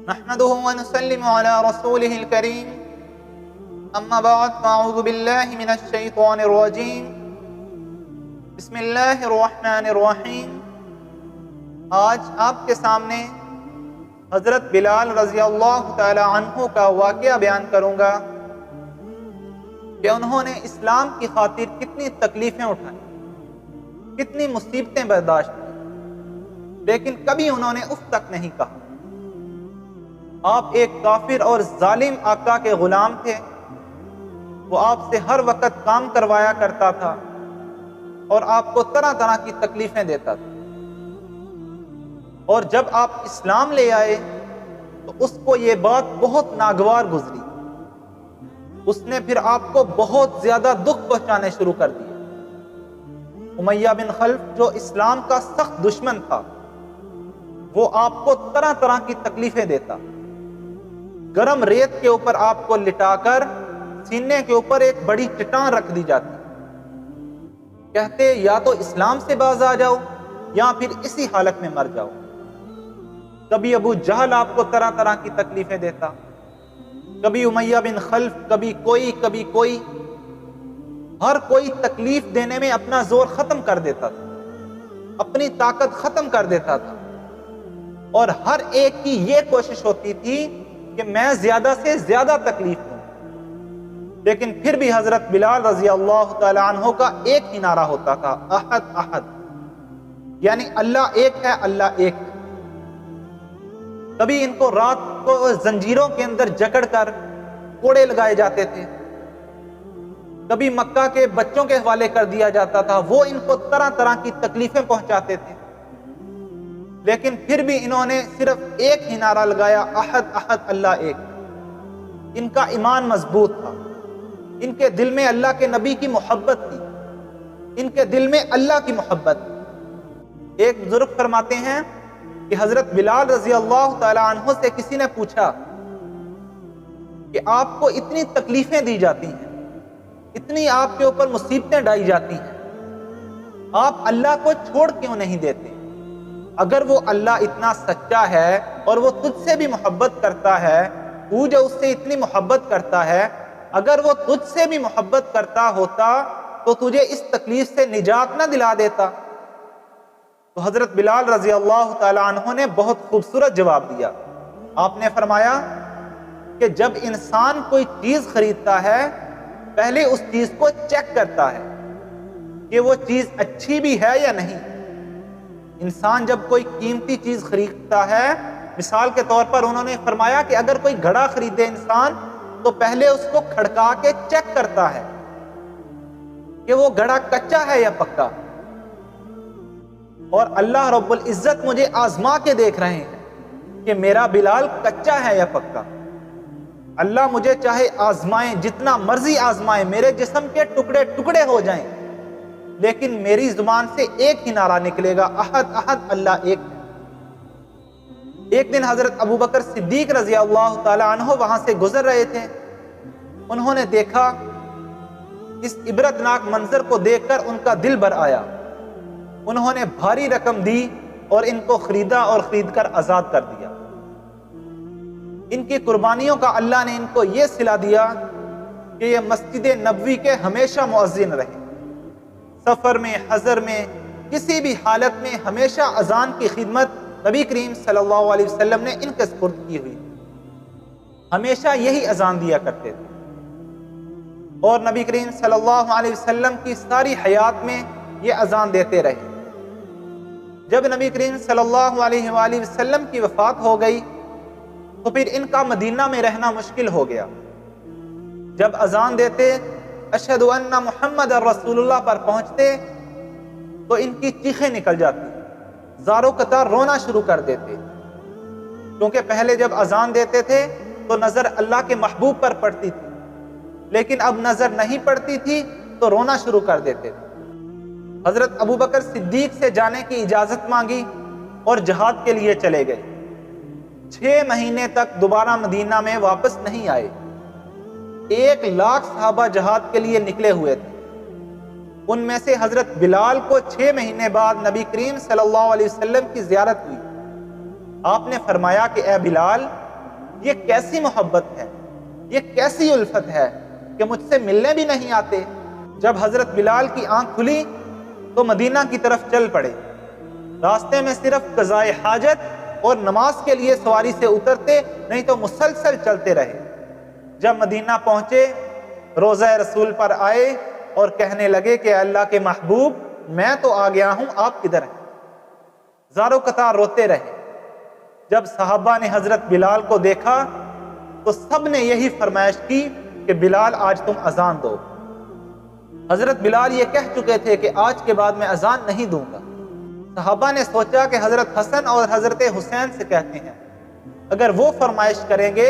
نحمده ونسلم على رسوله الكريم اما بعد فاعوذ باللہ من الشیطان الرجیم بسم اللہ الرحمن الرحیم۔ آج آپ کے سامنے حضرت بلال رضی اللہ تعالی عنہ کا واقعہ بیان کروں گا کہ انہوں نے اسلام کی خاطر کتنی تکلیفیں اٹھائیں، کتنی مصیبتیں برداشت کی، لیکن کبھی انہوں نے اف تک نہیں کہا۔ آپ ایک کافر اور ظالم آقا کے غلام تھے، وہ آپ سے ہر وقت کام کروایا کرتا تھا اور آپ کو طرح طرح کی تکلیفیں دیتا تھا، اور جب آپ اسلام لے آئے تو اس کو یہ بات بہت ناگوار گزری، اس نے پھر آپ کو بہت زیادہ دکھ پہنچانے شروع کر دیا۔ امیہ بن خلف جو اسلام کا سخت دشمن تھا، وہ آپ کو طرح طرح کی تکلیفیں دیتا، گرم ریت کے اوپر آپ کو لٹا کر سینے کے اوپر ایک بڑی چٹان رکھ دی جاتی، کہتے یا تو اسلام سے باز آ جاؤ یا پھر اسی حالت میں مر جاؤ۔ کبھی ابو جہل آپ کو طرح طرح کی تکلیفیں دیتا، کبھی امیہ بن خلف، کبھی کوئی، ہر کوئی تکلیف دینے میں اپنا زور ختم کر دیتا تھا، اپنی طاقت ختم کر دیتا تھا، اور ہر ایک کی یہ کوشش ہوتی تھی کہ میں زیادہ سے زیادہ تکلیف دوں، لیکن پھر بھی حضرت بلال رضی اللہ تعالی عنہ کا ایک ہی نعرہ ہوتا تھا، احد احد، یعنی اللہ ایک ہے، اللہ ایک ہے۔ کبھی ان کو رات کو زنجیروں کے اندر جکڑ کر کوڑے لگائے جاتے تھے، کبھی مکہ کے بچوں کے حوالے کر دیا جاتا تھا، وہ ان کو طرح طرح کی تکلیفیں پہنچاتے تھے، لیکن پھر بھی انہوں نے صرف ایک ہی نعرہ لگایا، احد احد، اللہ ایک۔ ان کا ایمان مضبوط تھا، ان کے دل میں اللہ کے نبی کی محبت تھی، ان کے دل میں اللہ کی محبت تھی۔ ایک بزرگ فرماتے ہیں کہ حضرت بلال رضی اللہ تعالی عنہ سے کسی نے پوچھا کہ آپ کو اتنی تکلیفیں دی جاتی ہیں، اتنی آپ کے اوپر مصیبتیں ڈائی جاتی ہیں، آپ اللہ کو چھوڑ کیوں نہیں دیتے؟ اگر وہ اللہ اتنا سچا ہے اور وہ تجھ سے بھی محبت کرتا ہے، تو جو اس سے اتنی محبت کرتا ہے، اگر وہ تجھ سے بھی محبت کرتا ہوتا تو تجھے اس تکلیف سے نجات نہ دلا دیتا؟ تو حضرت بلال رضی اللہ تعالی عنہ نے بہت خوبصورت جواب دیا۔ آپ نے فرمایا کہ جب انسان کوئی چیز خریدتا ہے، پہلے اس چیز کو چیک کرتا ہے کہ وہ چیز اچھی بھی ہے یا نہیں۔ انسان جب کوئی قیمتی چیز خریدتا ہے، مثال کے طور پر انہوں نے فرمایا کہ اگر کوئی گھڑا خریدے انسان تو پہلے اس کو کھڑکا کے چیک کرتا ہے کہ وہ گھڑا کچا ہے یا پکا۔ اور اللہ رب العزت مجھے آزما کے دیکھ رہے ہیں کہ میرا بلال کچا ہے یا پکا۔ اللہ مجھے چاہے آزمائیں، جتنا مرضی آزمائیں، میرے جسم کے ٹکڑے ٹکڑے ہو جائیں، لیکن میری زبان سے ایک ہی نعرہ نکلے گا، احد احد، اللہ ایک ہے۔ ایک دن حضرت ابوبکر صدیق رضی اللہ تعالی عنہ وہاں سے گزر رہے تھے، انہوں نے دیکھا، اس عبرتناک منظر کو دیکھ کر ان کا دل بھر آیا، انہوں نے بھاری رقم دی اور ان کو خریدا اور خرید کر آزاد کر دیا۔ ان کی قربانیوں کا اللہ نے ان کو یہ صلہ دیا کہ یہ مسجد نبوی کے ہمیشہ مؤذن رہے، سفر میں، حضر میں، کسی بھی حالت میں ہمیشہ اذان کی خدمت نبی کریم صلی اللہ علیہ وسلم نے ان کے سپرد کی ہوئی، ہمیشہ یہی اذان دیا کرتے تھے، اور نبی کریم صلی اللہ علیہ وسلم کی ساری حیات میں یہ اذان دیتے رہے۔ جب نبی کریم صلی اللہ علیہ وآلہ وسلم کی وفات ہو گئی تو پھر ان کا مدینہ میں رہنا مشکل ہو گیا۔ جب اذان دیتے اشہد ان محمد رسول اللہ پر پہنچتے تو ان کی چیخیں نکل جاتی، زاروں قطار رونا شروع کر دیتے، کیونکہ پہلے جب اذان دیتے تھے تو نظر اللہ کے محبوب پر پڑتی تھی، لیکن اب نظر نہیں پڑتی تھی تو رونا شروع کر دیتے تھے۔ حضرت ابوبکر صدیق سے جانے کی اجازت مانگی اور جہاد کے لیے چلے گئے، 6 مہینے تک دوبارہ مدینہ میں واپس نہیں آئے۔ 1,00,000 صحابہ جہاد کے لیے نکلے ہوئے تھے، ان میں سے حضرت بلال کو 6 مہینے بعد نبی کریم صلی اللہ علیہ وسلم کی زیارت ہوئی۔ آپ نے فرمایا کہ اے بلال، یہ کیسی محبت ہے، یہ کیسی الفت ہے کہ مجھ سے ملنے بھی نہیں آتے۔ جب حضرت بلال کی آنکھ کھلی تو مدینہ کی طرف چل پڑے۔ راستے میں صرف قضائے حاجت اور نماز کے لیے سواری سے اترتے، نہیں تو مسلسل چلتے رہے۔ جب مدینہ پہنچے، روضہ رسول پر آئے اور کہنے لگے کہ اللہ کے محبوب، میں تو آ گیا ہوں، آپ کدھر ہیں؟ زاروں قطار روتے رہے۔ جب صحابہ نے حضرت بلال کو دیکھا تو سب نے یہی فرمائش کی کہ بلال آج تم اذان دو۔ حضرت بلال یہ کہہ چکے تھے کہ آج کے بعد میں اذان نہیں دوں گا۔ صحابہ نے سوچا کہ حضرت حسن اور حضرت حسین سے کہتے ہیں، اگر وہ فرمائش کریں گے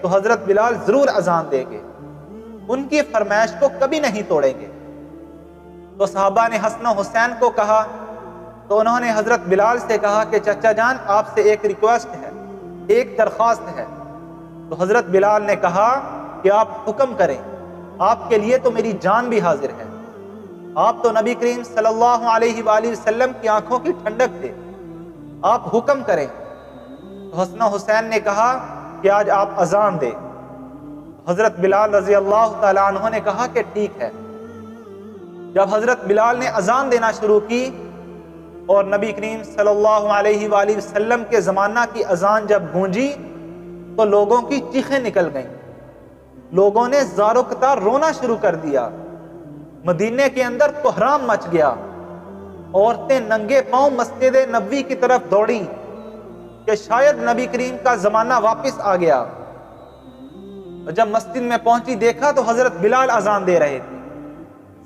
تو حضرت بلال ضرور اذان دیں گے، ان کی فرمائش کو کبھی نہیں توڑیں گے۔ تو صحابہ نے حسن و حسین کو کہا تو انہوں نے حضرت بلال سے کہا کہ چچا جان، آپ سے ایک ریکویسٹ ہے، ایک درخواست ہے۔ تو حضرت بلال نے کہا کہ آپ حکم کریں، آپ کے لیے تو میری جان بھی حاضر ہے، آپ تو نبی کریم صلی اللہ علیہ وآلہ وسلم کی آنکھوں کی ٹھنڈک تھے، آپ حکم کریں۔ تو حسن و حسین نے کہا کہ آج آپ اذان دیں۔ حضرت بلال رضی اللہ تعالیٰ عنہ نے کہا کہ ٹھیک ہے۔ جب حضرت بلال نے اذان دینا شروع کی اور نبی کریم صلی اللہ علیہ وآلہ وسلم کے زمانہ کی اذان جب گونجی تو لوگوں کی چیخیں نکل گئیں، لوگوں نے زاروں قطار رونا شروع کر دیا، مدینے کے اندر کوہرام مچ گیا، عورتیں ننگے پاؤں مسجد نبوی کی طرف دوڑیں کہ شاید نبی کریم کا زمانہ واپس آ گیا۔ اور جب مسجد میں پہنچی دیکھا تو حضرت بلال اذان دے رہے تھے۔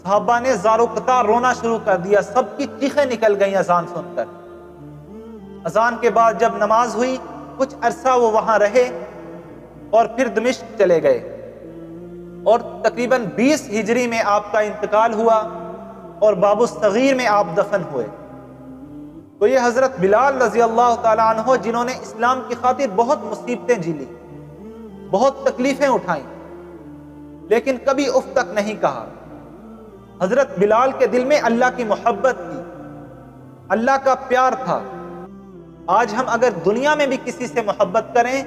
صحابہ نے زاروں قطار رونا شروع کر دیا، سب کی چیخیں نکل گئیں اذان سن کر۔ اذان کے بعد جب نماز ہوئی کچھ عرصہ وہ وہاں رہے اور پھر دمشق چلے گئے، اور تقریباً 20 ہجری میں آپ کا انتقال ہوا اور باب الصغیر میں آپ دفن ہوئے۔ تو یہ حضرت بلال رضی اللہ تعالیٰ عنہ جنہوں نے اسلام کی خاطر بہت مصیبتیں جھیلی، بہت تکلیفیں اٹھائیں، لیکن کبھی اف تک نہیں کہا۔ حضرت بلال کے دل میں اللہ کی محبت تھی، اللہ کا پیار تھا۔ آج ہم اگر دنیا میں بھی کسی سے محبت کریں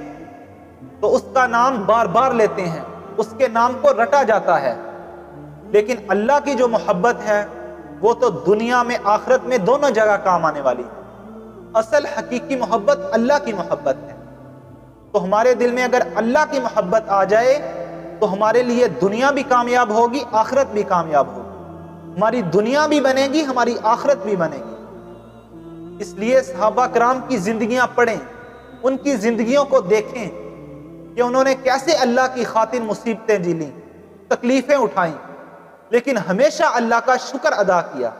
تو اس کا نام بار بار لیتے ہیں، اس کے نام کو رٹا جاتا ہے، لیکن اللہ کی جو محبت ہے وہ تو دنیا میں آخرت میں دونوں جگہ کام آنے والی ہے۔ اصل حقیقی محبت اللہ کی محبت ہے۔ تو ہمارے دل میں اگر اللہ کی محبت آ جائے تو ہمارے لیے دنیا بھی کامیاب ہوگی، آخرت بھی کامیاب ہوگی، ہماری دنیا بھی بنے گی، ہماری آخرت بھی بنے گی۔ اس لیے صحابہ کرام کی زندگیاں پڑھیں، ان کی زندگیوں کو دیکھیں کہ انہوں نے کیسے اللہ کی خاطر مصیبتیں جھیلیں، تکلیفیں اٹھائیں، لیکن ہمیشہ اللہ کا شکر ادا کیا۔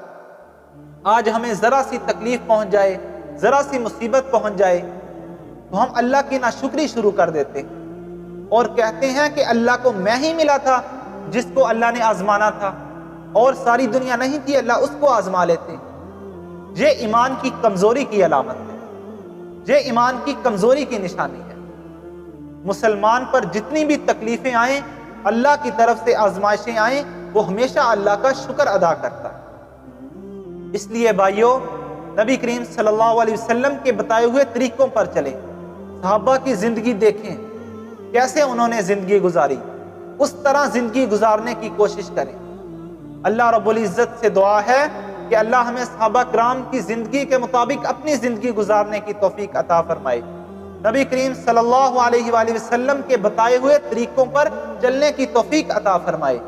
آج ہمیں ذرا سی تکلیف پہنچ جائے، ذرا سی مصیبت پہنچ جائے تو ہم اللہ کی ناشکری شروع کر دیتے اور کہتے ہیں کہ اللہ کو میں ہی ملا تھا جس کو اللہ نے آزمانا تھا، اور ساری دنیا نہیں تھی، اللہ اس کو آزما لیتے۔ یہ ایمان کی کمزوری کی علامت ہے، یہ ایمان کی کمزوری کی نشانی ہے۔ مسلمان پر جتنی بھی تکلیفیں آئیں، اللہ کی طرف سے آزمائشیں آئیں، وہ ہمیشہ اللہ کا شکر ادا کرتا ہے۔ اس لیے بھائیو، نبی کریم صلی اللہ علیہ وسلم کے بتائے ہوئے طریقوں پر چلیں، صحابہ کی زندگی دیکھیں، کیسے انہوں نے زندگی گزاری، اس طرح زندگی گزارنے کی کوشش کریں۔ اللہ رب العزت سے دعا ہے کہ اللہ ہمیں صحابہ کرام کی زندگی کے مطابق اپنی زندگی گزارنے کی توفیق عطا فرمائے، نبی کریم صلی اللہ علیہ وآلہ وسلم کے بتائے ہوئے طریقوں پر چلنے کی توفیق عطا فرمائے،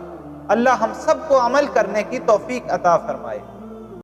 اللہ ہم سب کو عمل کرنے کی توفیق عطا فرمائے۔